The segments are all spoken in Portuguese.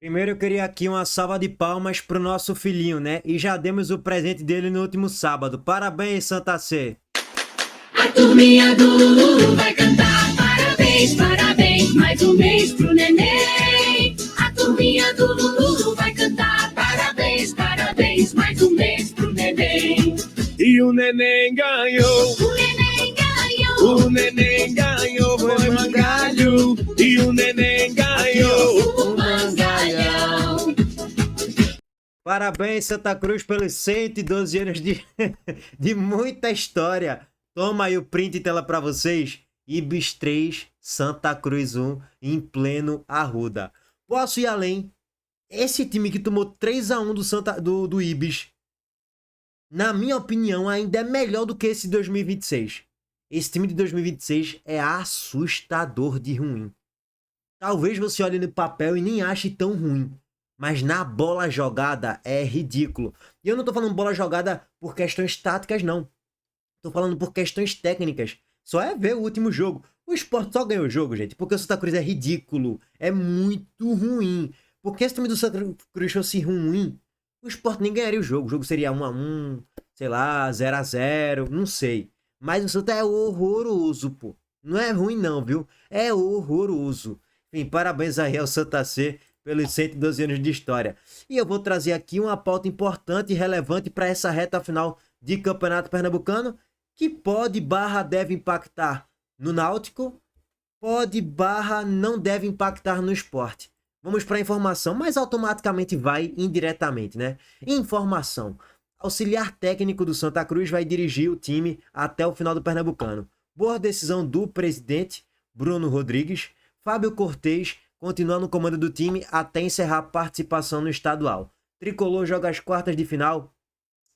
Primeiro eu queria aqui uma salva de palmas pro nosso filhinho, né? E já demos o presente dele no último sábado. Parabéns, Santa C. A turminha do Lulu vai cantar parabéns, parabéns, mais um mês pro neném. A turminha do Lulu vai cantar parabéns, parabéns, mais um mês pro neném. E o neném ganhou, O neném ganhou, o neném ganhou, foi mangalho. E o neném ganhou. o mangalhão. Parabéns, Santa Cruz, pelos 112 anos de muita história. Toma aí o print de tela pra vocês. Ibis 3, Santa Cruz 1, em pleno Arruda. Posso ir além? Esse time que tomou 3-1 do Ibis, na minha opinião, ainda é melhor do que esse 2026. Esse time de 2026 é assustador de ruim. Talvez você olhe no papel e nem ache tão ruim. Mas na bola jogada é ridículo. E eu não tô falando bola jogada por questões táticas, não. Tô falando por questões técnicas. Só é ver o último jogo. O Sport só ganhou o jogo, gente, porque o Santa Cruz é ridículo. É muito ruim. Porque se o time do Santa Cruz fosse ruim, o Sport nem ganharia o jogo. O jogo seria 1-1, sei lá, 0-0, não sei. Mas o Santa é horroroso, pô. Não é ruim não, viu? É horroroso. Enfim, parabéns aí ao Santa C pelos 112 anos de história. E eu vou trazer aqui uma pauta importante e relevante para essa reta final de Campeonato Pernambucano, que deve impactar no Náutico, não deve impactar no Sport. Vamos para a informação, mas automaticamente vai indiretamente, né? Informação. Auxiliar técnico do Santa Cruz vai dirigir o time até o final do Pernambucano. Boa decisão do presidente, Bruno Rodrigues. Fábio Cortez continua no comando do time até encerrar a participação no estadual. Tricolor joga as quartas de final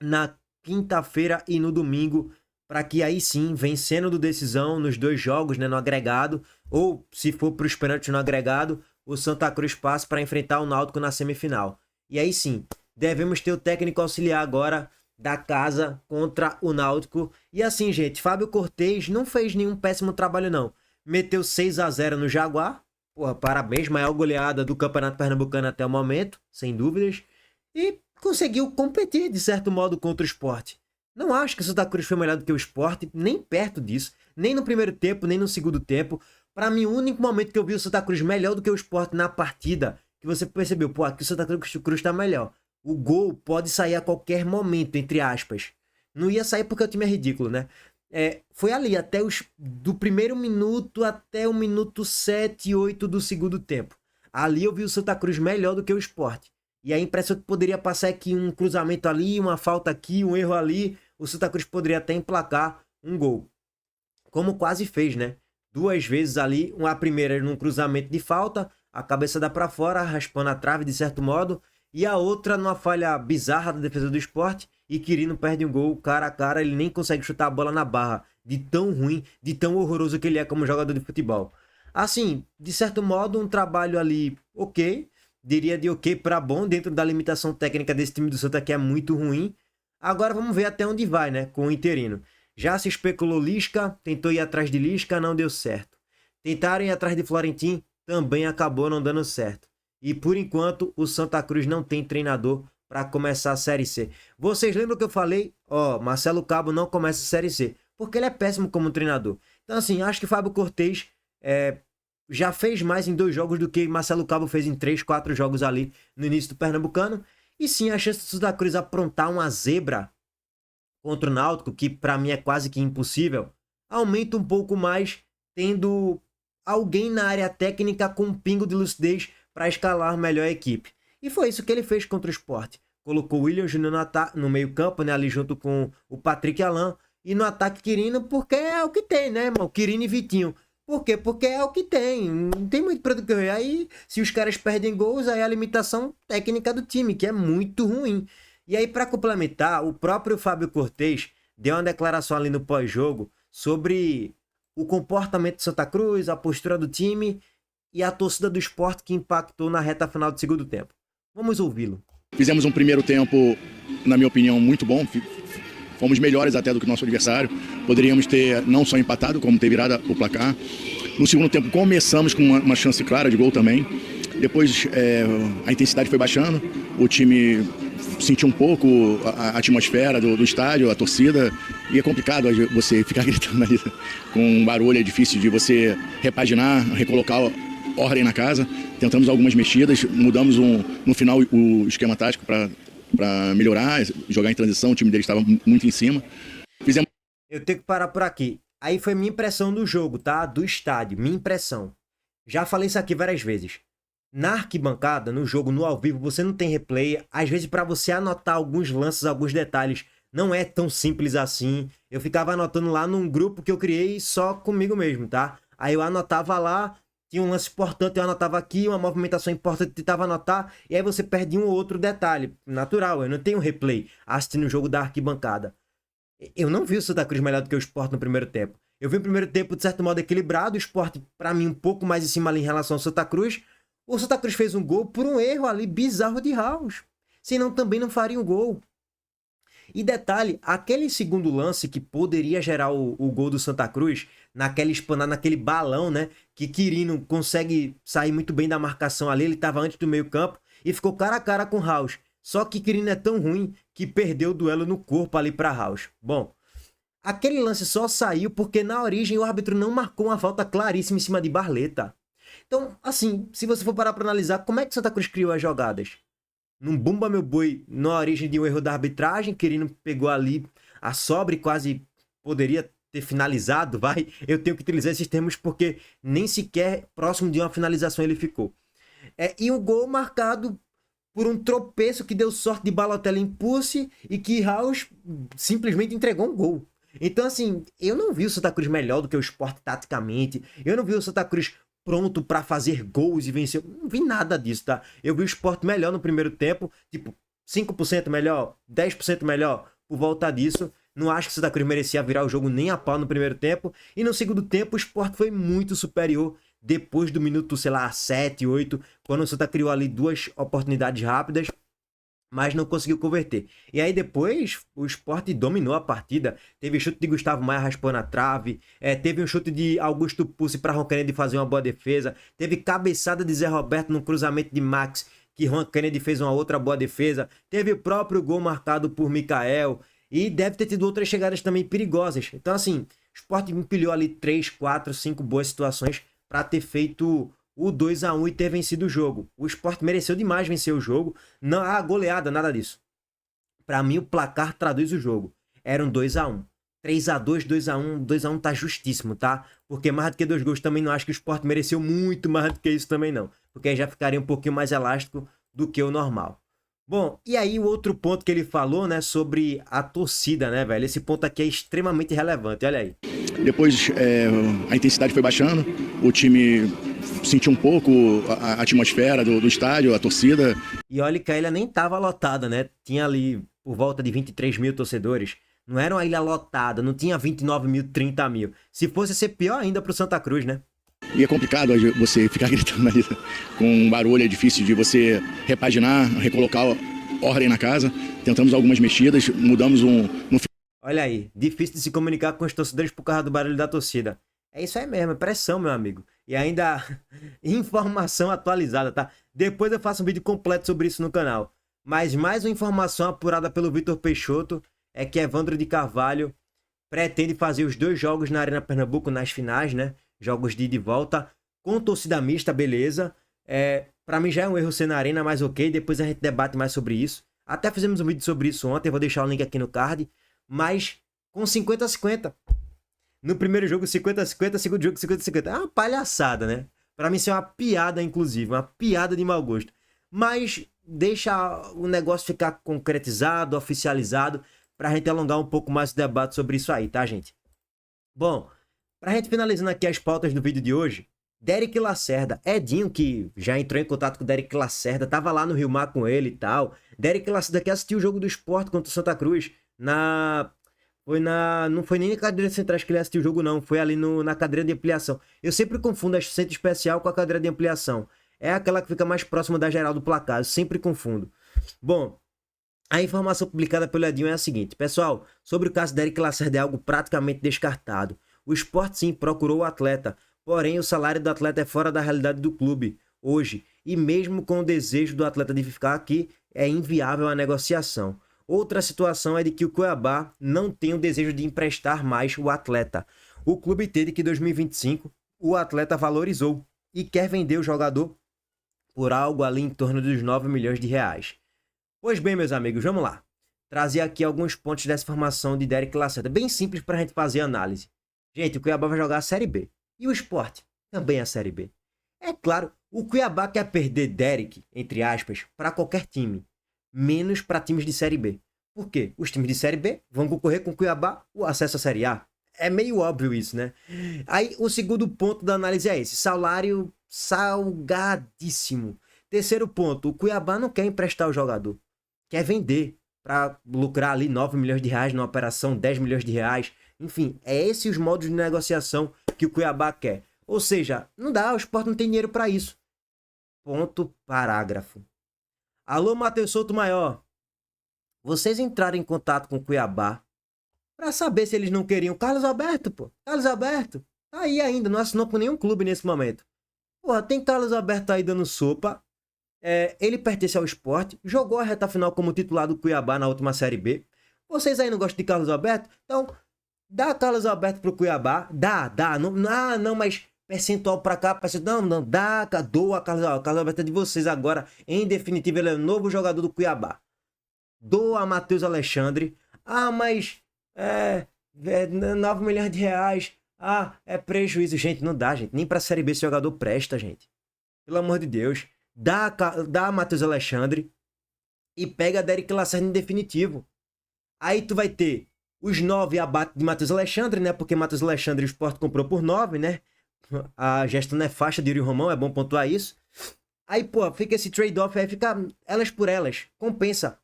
na quinta-feira e no domingo, para que aí sim, vencendo do decisão nos dois jogos, né, no agregado, ou se for para os pênaltis no agregado, o Santa Cruz passa para enfrentar o Náutico na semifinal. E aí sim, devemos ter o técnico auxiliar agora da casa contra o Náutico. E assim, gente, Fábio Cortez não fez nenhum péssimo trabalho, não. Meteu 6-0 no Jaguar. Porra, parabéns, maior goleada do Campeonato Pernambucano até o momento, sem dúvidas. E conseguiu competir, de certo modo, contra o Sport. Não acho que o Santa Cruz foi melhor do que o Sport, nem perto disso. Nem no primeiro tempo, nem no segundo tempo. Para mim, o único momento que eu vi o Santa Cruz melhor do que o Sport na partida, que você percebeu, pô, aqui o Santa Cruz tá melhor. O gol pode sair a qualquer momento, entre aspas. Não ia sair porque o time é ridículo, né? Foi ali, do primeiro minuto até o minuto 7, 8 do segundo tempo. Ali eu vi o Santa Cruz melhor do que o Sport. E a impressão que poderia passar é que um cruzamento ali, uma falta aqui, um erro ali, o Santa Cruz poderia até emplacar um gol. Como quase fez, né? 2 vezes ali, a primeira num cruzamento de falta, a cabeça dá para fora, raspando a trave de certo modo, e a outra numa falha bizarra da defesa do Sport, e Quirino perde um gol cara a cara, ele nem consegue chutar a bola na barra, de tão ruim, de tão horroroso que ele é como jogador de futebol. Assim, de certo modo, um trabalho ali ok, diria de ok para bom, dentro da limitação técnica desse time do Santa, que é muito ruim. Agora vamos ver até onde vai, né, com o interino. Já se especulou Lisca, tentou ir atrás de Lisca, não deu certo. Tentaram ir atrás de Florentin, também acabou não dando certo. E por enquanto, o Santa Cruz não tem treinador para começar a Série C. Vocês lembram que eu falei? Marcelo Cabo não começa a Série C, porque ele é péssimo como treinador. Então assim, acho que Fábio Cortez já fez mais em 2 jogos do que Marcelo Cabo fez em 3, 4 jogos ali no início do Pernambucano. E sim, a chance do Santa Cruz aprontar uma zebra contra o Náutico, que para mim é quase que impossível, aumenta um pouco mais tendo alguém na área técnica com um pingo de lucidez para escalar melhor a equipe. E foi isso que ele fez contra o Sport. Colocou o William Júnior no meio campo, né, ali junto com o Patrick Alan, e no ataque Quirino, porque é o que tem, né, irmão? Quirino e Vitinho. Por quê? Porque é o que tem. Não tem muito pra do que correr. Aí, se os caras perdem gols, aí é a limitação técnica do time, que é muito ruim. E aí, para complementar, o próprio Fábio Cortez deu uma declaração ali no pós-jogo sobre o comportamento do Santa Cruz, a postura do time e a torcida do Sport que impactou na reta final do segundo tempo. Vamos ouvi-lo. Fizemos um primeiro tempo, na minha opinião, muito bom. Fomos melhores até do que o nosso adversário. Poderíamos ter não só empatado, como ter virado o placar. No segundo tempo começamos com uma chance clara de gol também. Depois a intensidade foi baixando, o time sentiu um pouco a atmosfera do estádio, a torcida, e é complicado você ficar gritando ali com um barulho, é difícil de você repaginar, recolocar ordem na casa. Tentamos algumas mexidas, mudamos no final o esquema tático para melhorar, jogar em transição, o time dele estava muito em cima. Fizemos... Eu tenho que parar por aqui. Aí foi minha impressão do jogo, tá? Do estádio, minha impressão. Já falei isso aqui várias vezes. Na arquibancada, no jogo, no ao vivo, você não tem replay. Às vezes, para você anotar alguns lances, alguns detalhes, não é tão simples assim. Eu ficava anotando lá num grupo que eu criei só comigo mesmo, tá? Aí eu anotava lá, tinha um lance importante, eu anotava aqui, uma movimentação importante, eu tentava anotar, e aí você perde um ou outro detalhe. Natural, eu não tenho replay assistindo o jogo da arquibancada. Eu não vi o Santa Cruz melhor do que o Sport no primeiro tempo. Eu vi o primeiro tempo, de certo modo, equilibrado, o Sport, para mim, um pouco mais em cima ali em relação ao Santa Cruz. O Santa Cruz fez um gol por um erro ali bizarro de Raus. Senão também não faria um gol. E detalhe, aquele segundo lance que poderia gerar o gol do Santa Cruz, naquela espanada, naquele balão, né? Que Quirino consegue sair muito bem da marcação ali, ele estava antes do meio campo e ficou cara a cara com Raus. Só que Quirino é tão ruim que perdeu o duelo no corpo ali para Raus. Bom, aquele lance só saiu porque na origem o árbitro não marcou uma falta claríssima em cima de Barleta. Então, assim, se você for parar para analisar, como é que Santa Cruz criou as jogadas? Num bumba meu boi, na origem de um erro da arbitragem, Quirino pegou ali a sobra e quase poderia ter finalizado, vai? Eu tenho que utilizar esses termos porque nem sequer próximo de uma finalização ele ficou. E um gol marcado por um tropeço que deu sorte de Balotelli impulse e que Raus simplesmente entregou um gol. Então, assim, eu não vi o Santa Cruz melhor do que o Sport taticamente, eu não vi o Santa Cruz pronto para fazer gols e vencer. Não vi nada disso, tá? Eu vi o Sport melhor no primeiro tempo, tipo, 5% melhor, 10% melhor, por volta disso. Não acho que o Santa Cruz merecia virar o jogo nem a pau no primeiro tempo. E no segundo tempo, o Sport foi muito superior depois do minuto, sei lá, 7, 8, quando o Santa criou ali duas oportunidades rápidas, mas não conseguiu converter. E aí depois o Sport dominou a partida. Teve chute de Gustavo Maia raspando a trave, teve um chute de Augusto Pussi para Ron Kennedy fazer uma boa defesa, teve cabeçada de Zé Roberto no cruzamento de Max, que Ron Kennedy fez uma outra boa defesa, teve o próprio gol marcado por Mikael, e deve ter tido outras chegadas também perigosas. Então, assim, o Sport empilhou ali 3, 4, 5 boas situações para ter feito o 2-1 e ter vencido o jogo. O Sport mereceu demais vencer o jogo. Não há goleada, nada disso. Para mim, o placar traduz o jogo. Era um 2-1. 3-2, 2-1. 2-1 tá justíssimo, tá? Porque mais do que 2 gols também não acho que o Sport mereceu muito mais do que isso também não. Porque aí já ficaria um pouquinho mais elástico do que o normal. Bom, e aí o outro ponto que ele falou, né, sobre a torcida, né, velho? Esse ponto aqui é extremamente relevante, olha aí. Depois a intensidade foi baixando, o time sentiu um pouco a atmosfera do estádio, a torcida. E olha que a ilha nem tava lotada, né? Tinha ali por volta de 23 mil torcedores. Não era uma ilha lotada, não tinha 29 mil, 30 mil. Se fosse ser pior ainda pro Santa Cruz, né? E é complicado você ficar gritando ali com um barulho, é difícil de você repaginar, recolocar ordem na casa. Tentamos algumas mexidas, mudamos no... Olha aí, difícil de se comunicar com os torcedores por causa do barulho da torcida. É isso aí mesmo, é pressão, meu amigo. E ainda informação atualizada, tá? Depois eu faço um vídeo completo sobre isso no canal. Mas mais uma informação apurada pelo Vitor Peixoto é que Evandro de Carvalho pretende fazer os 2 jogos na Arena Pernambuco nas finais, né? Jogos de ida e volta, com torcida mista, beleza. Pra mim já é um erro ser na Arena, mas ok, depois a gente debate mais sobre isso. Até fizemos um vídeo sobre isso ontem, vou deixar o link aqui no card. Mas com 50-50. No primeiro jogo 50-50, segundo jogo 50-50. É uma palhaçada, né? Pra mim isso é uma piada, inclusive, uma piada de mau gosto. Mas deixa o negócio ficar concretizado, oficializado, pra gente alongar um pouco mais o debate sobre isso aí, tá, gente? Bom, pra gente finalizando aqui as pautas do vídeo de hoje, Derek Lacerda, Edinho, que já entrou em contato com o Derek Lacerda, tava lá no Rio Mar com ele e tal. Derek Lacerda que assistiu o jogo do Sport contra o Santa Cruz, não foi nem na cadeira centrais que ele assistiu o jogo, não. Foi ali na cadeira de ampliação. Eu sempre confundo a assistente especial com a cadeira de ampliação. É aquela que fica mais próxima da geral do placar. Eu sempre confundo. Bom, a informação publicada pelo Edinho é a seguinte. Pessoal, sobre o caso de Derek Lacerda é algo praticamente descartado. O Sport sim procurou o atleta. Porém, o salário do atleta é fora da realidade do clube hoje. e mesmo com o desejo do atleta de ficar aqui, é inviável a negociação. Outra situação é de que o Cuiabá não tem o desejo de emprestar mais o atleta. O clube entende que em 2025 o atleta valorizou e quer vender o jogador por algo ali em torno dos 9 milhões de reais. Pois bem, meus amigos, vamos lá. Trazer aqui alguns pontos dessa formação de Derek Lacerda. Bem simples para a gente fazer a análise. Gente, o Cuiabá vai jogar a Série B. E o Sport também a Série B. É claro, o Cuiabá quer perder Derek, entre aspas, para qualquer time. Menos para times de Série B. Por quê? Os times de Série B vão concorrer com o Cuiabá o acesso à Série A. É meio óbvio isso, né? Aí o segundo ponto da análise é esse. Salário salgadíssimo. Terceiro ponto, o Cuiabá não quer emprestar o jogador. Quer vender para lucrar ali 9 milhões de reais numa operação, 10 milhões de reais. Enfim, é esses os modos de negociação que o Cuiabá quer. Ou seja, não dá, o Sport não tem dinheiro para isso. Ponto, parágrafo. Alô, Matheus Souto Maior. Vocês entraram em contato com o Cuiabá para saber se eles não queriam Carlos Alberto, pô. Carlos Alberto tá aí ainda, não assinou com nenhum clube nesse momento. Porra, tem Carlos Alberto aí dando sopa. Ele pertence ao Sport, jogou a reta final como titular do Cuiabá na última Série B. Vocês aí não gostam de Carlos Alberto? Então, dá Carlos Alberto pro Cuiabá. Dá. Não, mas percentual pra cá, percentual. Não, doa Carlos Alberto. Carlos Alberto é de vocês agora. Em definitivo, ele é o novo jogador do Cuiabá. Doa Matheus Alexandre. Mas 9 milhões de reais. É prejuízo. Gente, não dá, gente. Nem pra Série B esse jogador presta, gente. Pelo amor de Deus. Dá Matheus Alexandre e pega Derek Lacerda em definitivo. Aí tu vai ter os 9 abates de Matheus Alexandre, né? Porque Matheus Alexandre o Sport comprou por 9, né? A gestão não é faixa de Yuri Romão, é bom pontuar isso. Aí, pô, fica esse trade-off aí, fica elas por elas. Compensa.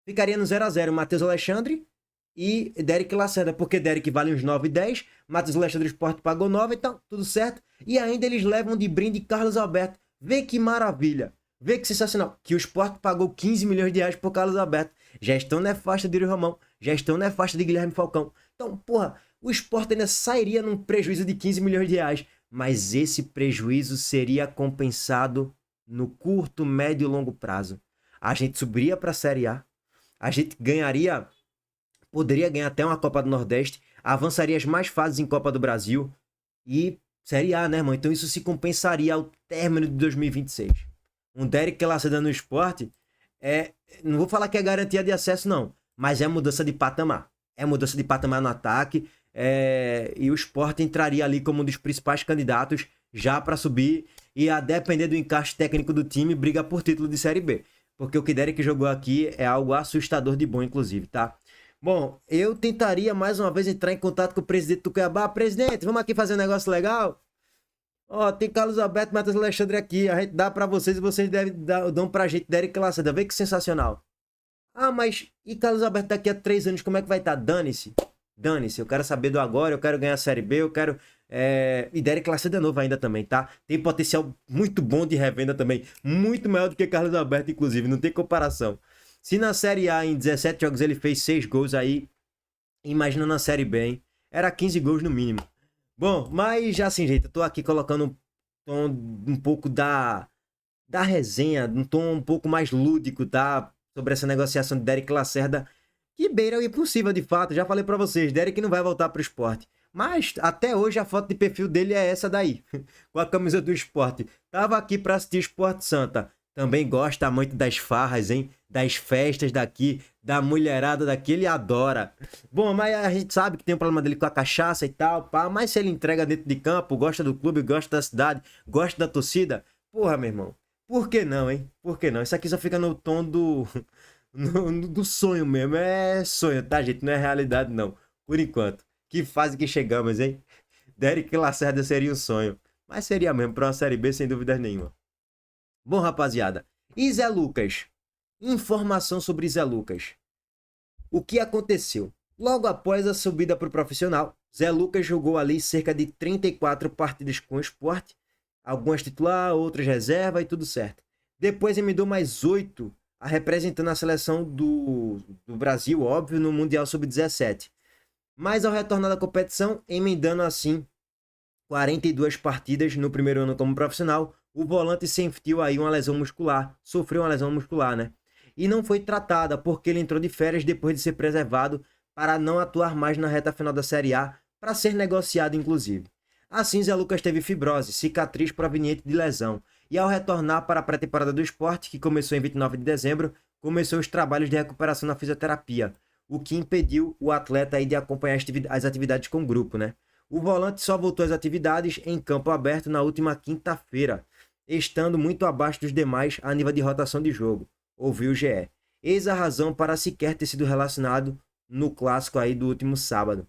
Ficaria no 0-0 Matheus Alexandre e Derek Lacerda, porque Derek vale uns 9 e 10, Matheus Alexandre o Sport pagou 9, então tudo certo. E ainda eles levam de brinde Carlos Alberto. Vê que maravilha, vê que sensacional, que o Sport pagou 15 milhões de reais por Carlos Alberto. Gestão nefasta de Yuri Romão, gestão nefasta de Guilherme Falcão. Então, porra, o Sport ainda sairia num prejuízo de 15 milhões de reais, mas esse prejuízo seria compensado no curto, médio e longo prazo. A gente subiria para a Série A, a gente poderia ganhar até uma Copa do Nordeste, avançaria as mais fases em Copa do Brasil e Série A, né, irmão? Então isso se compensaria ao término de 2026. Um Derek Lacerda no Sport não vou falar que é garantia de acesso, não, mas é mudança de patamar. É mudança de patamar no ataque, e o Sport entraria ali como um dos principais candidatos já para subir e, a depender do encaixe técnico do time, briga por título de Série B. Porque o que Derek jogou aqui é algo assustador de bom, inclusive, tá? Bom, eu tentaria mais uma vez entrar em contato com o presidente do Cuiabá. Presidente, vamos aqui fazer um negócio legal? Tem Carlos Alberto e Matheus Alexandre aqui. A gente dá pra vocês e vocês dão pra gente Derek Lacerda. Vê que sensacional. Mas e Carlos Alberto daqui a 3 anos, como é que vai estar? Dane-se. Eu quero saber do agora, eu quero ganhar a Série B, eu quero... E Derek Lacerda é novo ainda também, tá? Tem potencial muito bom de revenda também. Muito maior do que Carlos Alberto, inclusive. Não tem comparação. Se na Série A, em 17 jogos, ele fez 6 gols aí, imagina na Série B, hein? Era 15 gols no mínimo. Bom, mas assim, gente, eu tô aqui colocando um tom um pouco da resenha, um tom um pouco mais lúdico, tá? Sobre essa negociação de Derek Lacerda, que beira o impossível de fato. Já falei pra vocês, Derek não vai voltar pro Sport. Mas até hoje a foto de perfil dele é essa daí, com a camisa do Sport. Tava aqui pra assistir Sport Santa. Também gosta muito das farras, hein? Das festas daqui, da mulherada daqui, ele adora. Bom, mas a gente sabe que tem um problema dele com a cachaça e tal, pá. Mas se ele entrega dentro de campo, gosta do clube, gosta da cidade, gosta da torcida, porra, meu irmão. Por que não, hein? Por que não? Isso aqui só fica no tom do sonho mesmo. É sonho, tá, gente? Não é realidade, não. Por enquanto. Que fase que chegamos, hein? Derek Lacerda seria um sonho. Mas seria mesmo pra uma Série B, sem dúvida nenhuma. Bom, rapaziada, e Zé Lucas? Informação sobre Zé Lucas. O que aconteceu? Logo após a subida para o profissional, Zé Lucas jogou ali cerca de 34 partidas com o Sport, algumas titular, outras reserva e tudo certo. Depois emendou mais 8 representando a seleção do Brasil, óbvio, no Mundial Sub-17. Mas ao retornar da competição, emendando assim 42 partidas no primeiro ano como profissional, O volante sentiu aí uma lesão muscular, sofreu uma lesão muscular, né? E não foi tratada porque ele entrou de férias depois de ser preservado para não atuar mais na reta final da Série A, para ser negociado inclusive. Assim, Zé Lucas teve fibrose, cicatriz proveniente de lesão, e ao retornar para a pré-temporada do Sport, que começou em 29 de dezembro, começou os trabalhos de recuperação na fisioterapia, o que impediu o atleta aí de acompanhar as atividades com o grupo, né? O volante só voltou às atividades em campo aberto na última quinta-feira, estando muito abaixo dos demais a nível de rotação de jogo, ouviu o GE. Eis a razão para sequer ter sido relacionado no clássico aí do último sábado.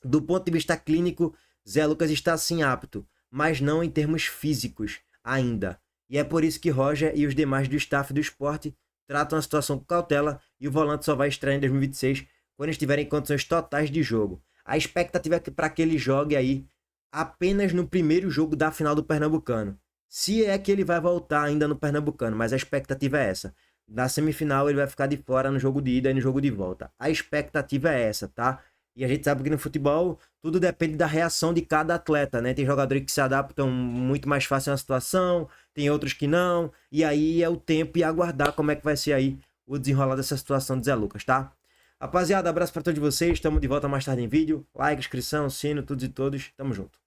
Do ponto de vista clínico, Zé Lucas está sim apto, mas não em termos físicos ainda. E é por isso que Roger e os demais do staff do Sport tratam a situação com cautela e o volante só vai estrear em 2026 quando estiver em condições totais de jogo. A expectativa é para que ele jogue aí apenas no primeiro jogo da final do Pernambucano. Se é que ele vai voltar ainda no Pernambucano, mas a expectativa é essa. Na semifinal ele vai ficar de fora no jogo de ida e no jogo de volta. A expectativa é essa, tá? E a gente sabe que no futebol tudo depende da reação de cada atleta, né? Tem jogadores que se adaptam muito mais fácil à situação, tem outros que não. E aí é o tempo e aguardar como é que vai ser aí o desenrolar dessa situação de Zé Lucas, tá? Rapaziada, abraço pra todos vocês. Estamos de volta mais tarde em vídeo. Like, inscrição, sino, todos e todos. Tamo junto.